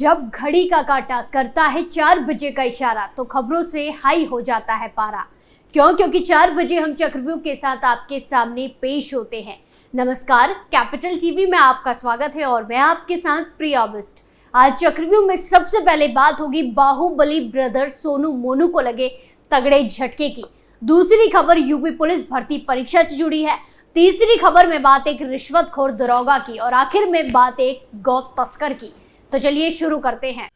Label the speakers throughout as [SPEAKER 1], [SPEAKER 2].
[SPEAKER 1] जब घड़ी का काटा करता है 4 बजे का इशारा तो खबरों से हाई हो जाता है पारा। क्योंकि 4 बजे हम चक्रव्यूह के साथ आपके सामने पेश होते हैं। नमस्कार, कैपिटल टीवी में आपका स्वागत है और मैं आपके साथ प्रिया बिस्ट। आज चक्रव्यूह में सबसे पहले बात होगी बाहुबली ब्रदर सोनू मोनू को लगे तगड़े झटके की। दूसरी खबर यूपी पुलिस भर्ती परीक्षा से जुड़ी है। तीसरी खबर में बात एक रिश्वतखोर दरोगा की और आखिर में बात एक गौ तस्कर की। तो चलिए शुरू करते हैं।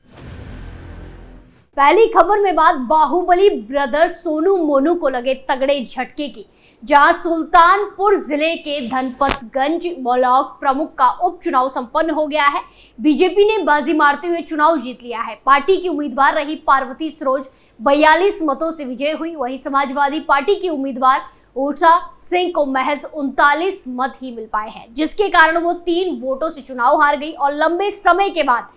[SPEAKER 1] पहली खबर में बात बाहुबली ब्रदर सोनू मोनू को लगे तगड़े झटके की, जहां सुल्तानपुर जिले के धनपतगंज ब्लॉक प्रमुख का उपचुनाव संपन्न हो गया है। बीजेपी ने बाजी मारते हुए चुनाव जीत लिया है। पार्टी की उम्मीदवार रही पार्वती सरोज 42 मतों से विजय हुई। वहीं समाजवादी पार्टी की उम्मीदवार ऊषा सिंह को महज 39 मत ही मिल पाए हैं, जिसके कारण वो 3 वोटों से चुनाव हार गई और लंबे समय के बाद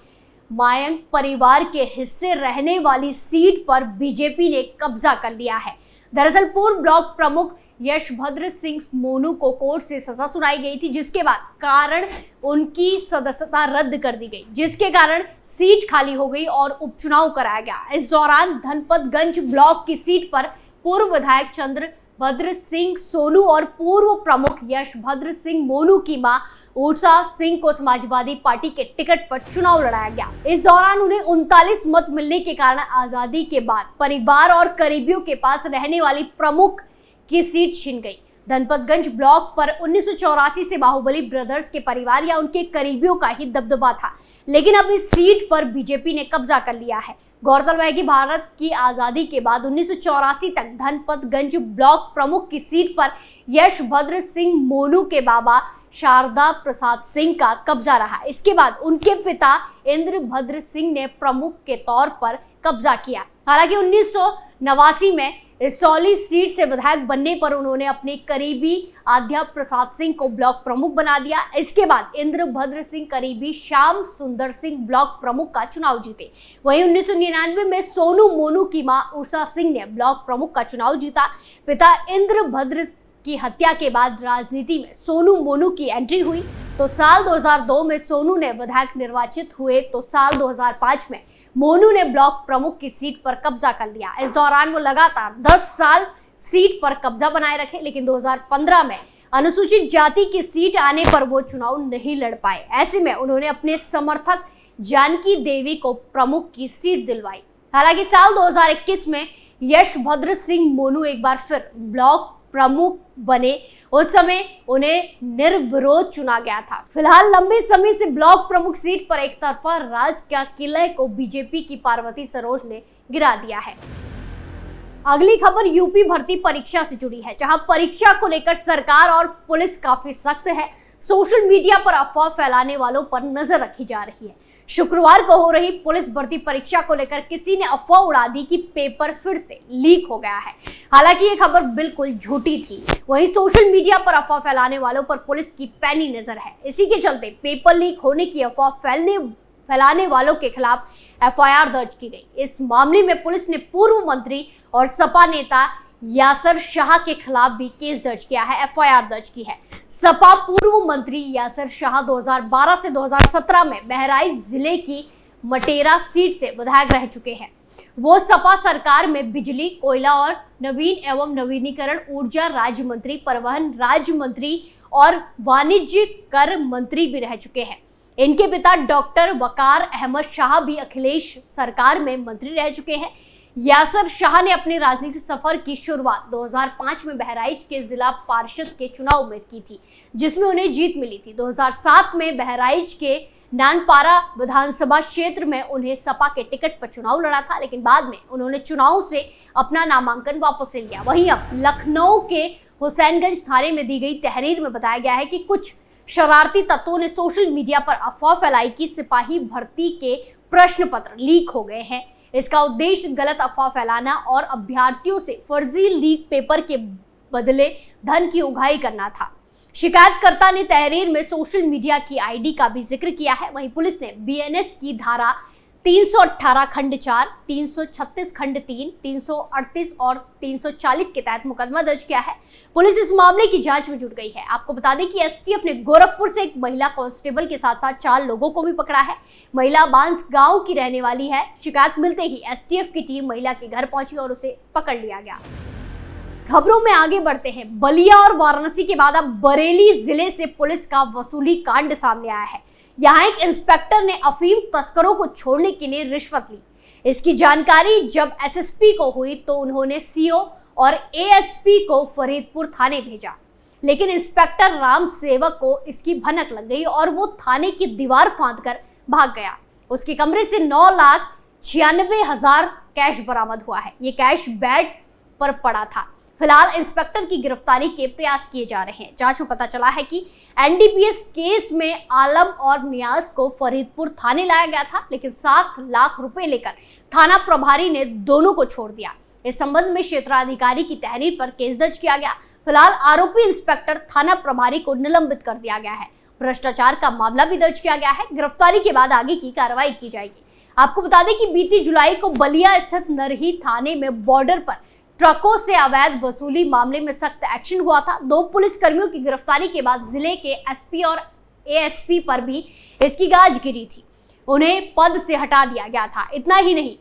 [SPEAKER 1] मयंक परिवार के हिस्से रहने वाली सीट पर बीजेपी ने कब्जा कर लिया है। दरअसल पूर्व ब्लॉक प्रमुख यशभद्र सिंह मोनू को कोर्ट से सजा सुनाई गई थी, जिसके बाद कारण उनकी सदस्यता रद्द कर दी गई, जिसके कारण सीट खाली हो गई और उपचुनाव कराया गया। इस दौरान धनपतगंज ब्लॉक की सीट पर पूर्व विधायक चंद्रभद्र सिंह सोनू और पूर्व प्रमुख यशभद्र सिंह मोनू की मां ऊषा सिंह को समाजवादी पार्टी के टिकट पर चुनाव लड़ाया गया। इस दौरान उन्हें 39 मत मिलने के कारण आजादी के बाद परिवार और करीबियों के पास रहने वाली प्रमुख की सीट छिन गई। धनपतगंज ब्लॉक पर 1984 से बाहुबली ब्रदर्स के परिवार या उनके करीबियों का ही दबदबा था, लेकिन अब इस सीट पर बीजेपी ने कब्जा कर लिया है। गौरतलब है कि भारत की आजादी के बाद 1984 तक धनपतगंज ब्लॉक प्रमुख की सीट पर यशभद्र सिंह मोनू के बाबा शारदा प्रसाद सिंह का कब्जा रहा। इसके बाद उनके पिता इंद्रभद्र सिंह ने प्रमुख के तौर पर कब्जा किया। हालांकि 1989 में इसौली सीट से विधायक बनने पर उन्होंने अपने करीबी आध्या प्रसाद सिंह को ब्लॉक प्रमुख बना दिया। इसके बाद इंद्रभद्र सिंह करीबी श्याम सुंदर सिंह ब्लॉक प्रमुख का चुनाव जीते। वहीं 1999 में सोनू मोनू की मां उषा सिंह ने ब्लॉक प्रमुख का चुनाव जीता। पिता इंद्रभद्र की हत्या के बाद राजनीति में सोनू मोनू की एंट्री हुई। तो साल 2002 में सोनू ने विधायक निर्वाचित हुए, तो साल 2005 में मोनू ने ब्लॉक प्रमुख की सीट पर कब्जा कर लिया। इस दौरान वो लगातार 10 साल सीट पर कब्जा बनाए रखे, लेकिन 2015 में अनुसूचित जाति की सीट आने पर वो चुनाव नहीं लड़ पाए। ऐसे में उन्होंने अपने समर्थक जानकी देवी को प्रमुख की सीट दिलवाई। हालांकि साल 2021 में यशभद्र सिंह मोनू एक बार फिर ब्लॉक प्रमुख बने। उस समय उन्हें निर्विरोध चुना गया था। फिलहाल लंबे समय से ब्लॉक प्रमुख सीट पर एक तरफा राज का किले को बीजेपी की पार्वती सरोज ने गिरा दिया है। अगली खबर यूपी भर्ती परीक्षा से जुड़ी है, जहां परीक्षा को लेकर सरकार और पुलिस काफी सख्त है। सोशल मीडिया पर अफवाह फैलाने वालों पर नजर रखी जा रही है। शुक्रवार को हो रही पुलिस भर्ती परीक्षा को लेकर किसी ने अफवाह उड़ा दी कि पेपर फिर से लीक हो गया है। हालांकि ये खबर बिल्कुल झूठी थी। वहीं सोशल मीडिया पर अफवाह फैलाने वालों पर पुलिस की पैनी नजर है। इसी के चलते पेपर लीक होने की अफवाह फैलाने वालों के खिलाफ एफआईआर दर्ज की गई। इस मामले में पुलिस ने पूर्व मंत्री और सपा नेता यासर शाह के खिलाफ भी केस दर्ज किया है, एफआईआर दर्ज की है। सपा पूर्व मंत्री यासर शाह 2012 से 2017 में बहराइच जिले की मटेरा सीट से विधायक रह चुके हैं। वो सपा सरकार में बिजली, कोयला और नवीन एवं नवीनीकरण ऊर्जा राज्य मंत्री, परिवहन राज्य मंत्री और वाणिज्य कर मंत्री भी रह चुके हैं। इनके पिता डॉक्टर वकार अहमद शाह भी अखिलेश सरकार में मंत्री रह चुके हैं। यासर शाह ने अपने राजनीतिक सफर की शुरुआत 2005 में बहराइच के जिला पार्षद के चुनाव में की थी, जिसमें उन्हें जीत मिली थी। 2007 में बहराइच के नानपारा विधानसभा क्षेत्र में उन्हें सपा के टिकट पर चुनाव लड़ा था, लेकिन बाद में उन्होंने चुनाव से अपना नामांकन वापस ले लिया। वहीं अब लखनऊ के हुसैनगंज थाने में दी गई तहरीर में बताया गया है कि कुछ शरारती तत्वों ने सोशल मीडिया पर अफवाह फैलाई कि सिपाही भर्ती के प्रश्न पत्र लीक हो गए हैं। इसका उद्देश्य गलत अफवाह फैलाना और अभ्यर्थियों से फर्जी लीक पेपर के बदले धन की उगाही करना था। शिकायतकर्ता ने तहरीर में सोशल मीडिया की आईडी का भी जिक्र किया है। वहीं पुलिस ने बीएनएस की धारा 318 खंड 4, 336 खंड 3, 338 और 340 के तहत मुकदमा दर्ज किया है। पुलिस इस मामले की जांच में जुट गई है। आपको बता दें कि एसटीएफ ने गोरखपुर से एक महिला कांस्टेबल के साथ साथ 4 लोगों को भी पकड़ा है। महिला बांस गांव की रहने वाली है। शिकायत मिलते ही एसटीएफ की टीम महिला के घर पहुंची और उसे पकड़ लिया गया। खबरों में आगे बढ़ते हैं। बलिया और वाराणसी के बाद अब बरेली जिले से पुलिस का वसूली कांड सामने आया है। यहाँ एक इंस्पेक्टर ने अफीम तस्करों को छोड़ने के लिए रिश्वत ली। इसकी जानकारी जब एसएसपी को हुई तो उन्होंने सीओ और एएसपी को फरीदपुर थाने भेजा, लेकिन इंस्पेक्टर राम सेवक को इसकी भनक लग गई और वो थाने की दीवार फांदकर भाग गया। उसके कमरे से 9,96,000 कैश बरामद हुआ है। ये कैश बेड पर पड़ा था। फिलहाल इंस्पेक्टर की गिरफ्तारी के प्रयास किए जा रहे हैं। जांच में पता चला है कि एनडीपीएस केस में आलम और नियाज को फरीदपुर थाने लाया गया था, लेकिन 7 लाख रुपए लेकर थाना प्रभारी ने दोनों को छोड़ दिया। इस संबंध में क्षेत्राधिकारी की तहरीर पर केस दर्ज किया गया। फिलहाल आरोपी इंस्पेक्टर थाना प्रभारी को निलंबित कर दिया गया है। भ्रष्टाचार का मामला भी दर्ज किया गया है। गिरफ्तारी के बाद आगे की कार्रवाई की जाएगी। आपको बता दें कि बीती जुलाई को बलिया स्थित नरही थाने में बॉर्डर पर ट्रकों से अवैध वसूली मामले में सख्त एक्शन हुआ था। 2 पुलिस कर्मियों की गिरफ्तारी के बाद जिले के एसपी और एएसपी पर भी इसकी गाज गिरी थी। उन्हें पद से हटा दिया गया था। इतना ही नहीं,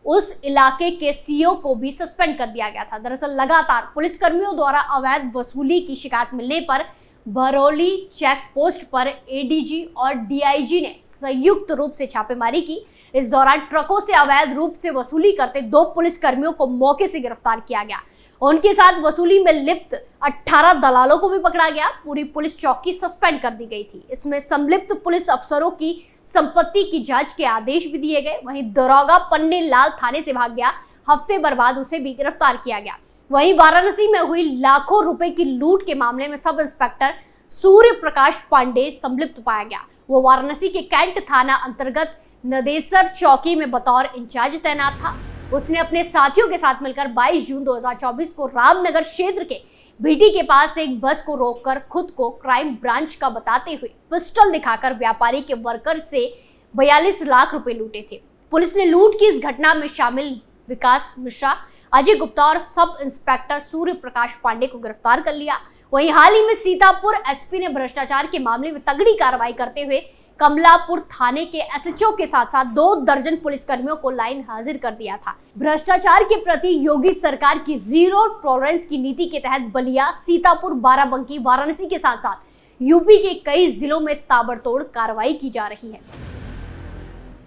[SPEAKER 1] उस इलाके के सीओ को भी सस्पेंड कर दिया गया था। दरअसल लगातार पुलिस कर्मियों द्वारा अवैध वसूली की शिकायत मिलने पर बरौली चेक पोस्ट पर एडीजी और डीआईजी ने संयुक्त रूप से छापेमारी की। इस दौरान ट्रकों से अवैध रूप से वसूली करते 2 पुलिस कर्मियों को मौके से गिरफ्तार किया गया। उनके साथ वसूली में लिप्त 18 दलालों को भी पकड़ा गया। पूरी पुलिस चौकी सस्पेंड कर दी गई थी। इसमें संलिप्त पुलिस अफसरों की संपत्ति की जांच के आदेश भी दिए गए। वहीं दरोगा पन्ने लाल थाने से भाग गया। हफ्ते भर बाद उसे भी गिरफ्तार किया गया। वहीं वाराणसी में हुई लाखों रुपए की लूट के मामले में सब इंस्पेक्टर सूर्य प्रकाश पांडे संलिप्त पाया गया। वो वाराणसी के कैंट थाना अंतर्गत नदेसर चौकी में बतौर इंचार्ज तैनात था। उसने अपने साथियों के साथ मिलकर 22 जून 2024 को रामनगर क्षेत्र के भीटी के पास एक बस को रोककर खुद को क्राइम ब्रांच का बताते हुए पिस्टल दिखाकर व्यापारी के वर्कर से 42 लाख रुपए लूटे थे। पुलिस ने लूट की इस घटना में शामिल विकास मिश्रा, अजय गुप्ता और सब इंस्पेक्टर सूर्य प्रकाश पांडे को गिरफ्तार कर लिया। वहीं हाल ही में सीतापुर एसपी ने भ्रष्टाचार के मामले में तगड़ी कार्रवाई करते हुए कमलापुर थाने के एसएचओ के साथ साथ 2 दर्जन पुलिसकर्मियों को लाइन हाजिर कर दिया था। भ्रष्टाचार के प्रति योगी सरकार की जीरो टॉलरेंस की नीति के तहत बलिया, सीतापुर, बाराबंकी, वाराणसी के साथ साथ यूपी के कई जिलों में ताबड़तोड़ कार्रवाई की जा रही है।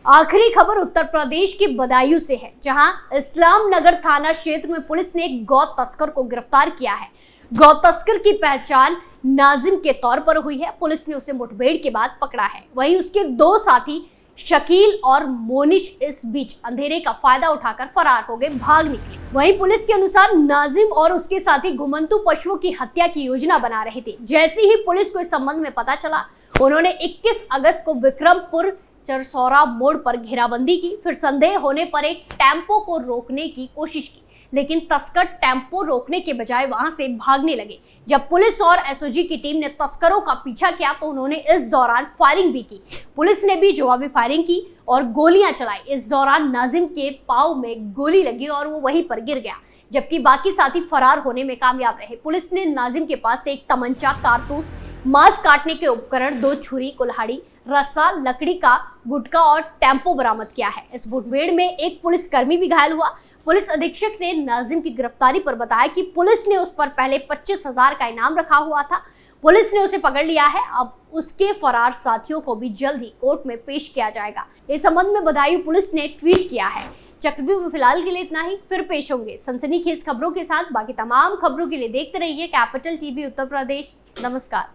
[SPEAKER 1] आखिरी खबर उत्तर प्रदेश के बदायूं से है, जहां इस्लाम नगर थाना क्षेत्र में पुलिस ने एक गौ तस्कर को गिरफ्तार किया है। गौ तस्कर की पहचान नाजिम के तौर पर हुई है। पुलिस ने उसे मुठभेड़ के बाद पकड़ा है। वहीं उसके 2 साथी शकील और मोनिश इस बीच अंधेरे का फायदा उठाकर फरार हो गए, भाग निकले। वहीं पुलिस के अनुसार नाजिम और उसके साथी घुमंतु पशुओं की हत्या की योजना बना रहे थे। जैसे ही पुलिस को इस संबंध में पता चला, उन्होंने 21 अगस्त को विक्रमपुर चरसौरा मोड़ पर घेराबंदी की। फिर संदेह होने पर एक टेम्पो को रोकने की कोशिश की, लेकिन तस्कर टेम्पो रोकने के बजाय वहां से भागने लगे। जब पुलिस और एसओजी की टीम ने तस्करों का पीछा किया तो उन्होंने इस दौरान फायरिंग भी की। पुलिस ने भी जवाबी फायरिंग की और गोलियां चलाई। इस दौरान नाजिम के पांव में गोली लगी और वो वहीं पर गिर गया, जबकि बाकी साथी फरार होने में कामयाब रहे। पुलिस ने नाजिम के पास से एक तमंचा, कारतूस, मांस काटने के उपकरण, 2 छुरी, कुल्हाड़ी, रस्सा, लकड़ी का गुटका और टेम्पो बरामद किया है। इस मुठभेड़ में एक पुलिसकर्मी भी घायल हुआ। पुलिस अधीक्षक ने नाजिम की गिरफ्तारी पर बताया कि पुलिस ने उस पर पहले 25,000 का इनाम रखा हुआ था। पुलिस ने उसे पकड़ लिया है। अब उसके फरार साथियों को भी जल्द ही कोर्ट में पेश किया जाएगा। इस संबंध में बदायूं पुलिस ने ट्वीट किया है। चक्रव्यूह में फिलहाल के लिए इतना ही। फिर पेश होंगे सनसनीखेज खबरों के साथ। बाकी तमाम खबरों के लिए देखते रहिए कैपिटल टीवी उत्तर प्रदेश। नमस्कार।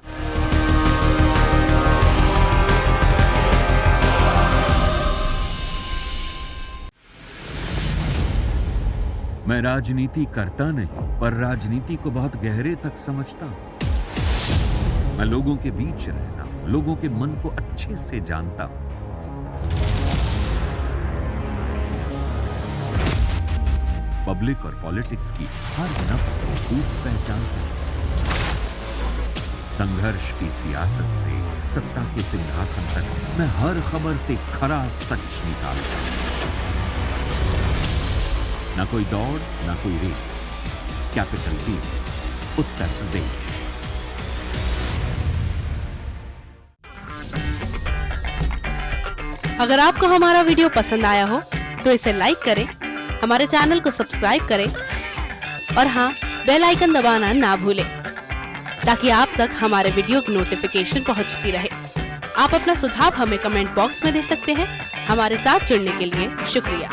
[SPEAKER 2] मैं राजनीति करता नहीं, पर राजनीति को बहुत गहरे तक समझता हूं। मैं लोगों के बीच रहता हूं, लोगों के मन को अच्छे से जानता हूं। पब्लिक और पॉलिटिक्स की हर नब्ज को खूब पहचानता हूं। संघर्ष की सियासत से सत्ता के सिंहासन तक मैं हर खबर से खरा सच निकालता हूं। ना कोई दौड़, ना कोई race. Capital B, Uttar Pradesh.
[SPEAKER 3] अगर आपको हमारा वीडियो पसंद आया हो तो इसे लाइक करें, हमारे चैनल को सब्सक्राइब करें और हाँ, बेल आइकन दबाना ना भूलें ताकि आप तक हमारे वीडियो की नोटिफिकेशन पहुंचती रहे। आप अपना सुझाव हमें कमेंट बॉक्स में दे सकते हैं। हमारे साथ जुड़ने के लिए शुक्रिया।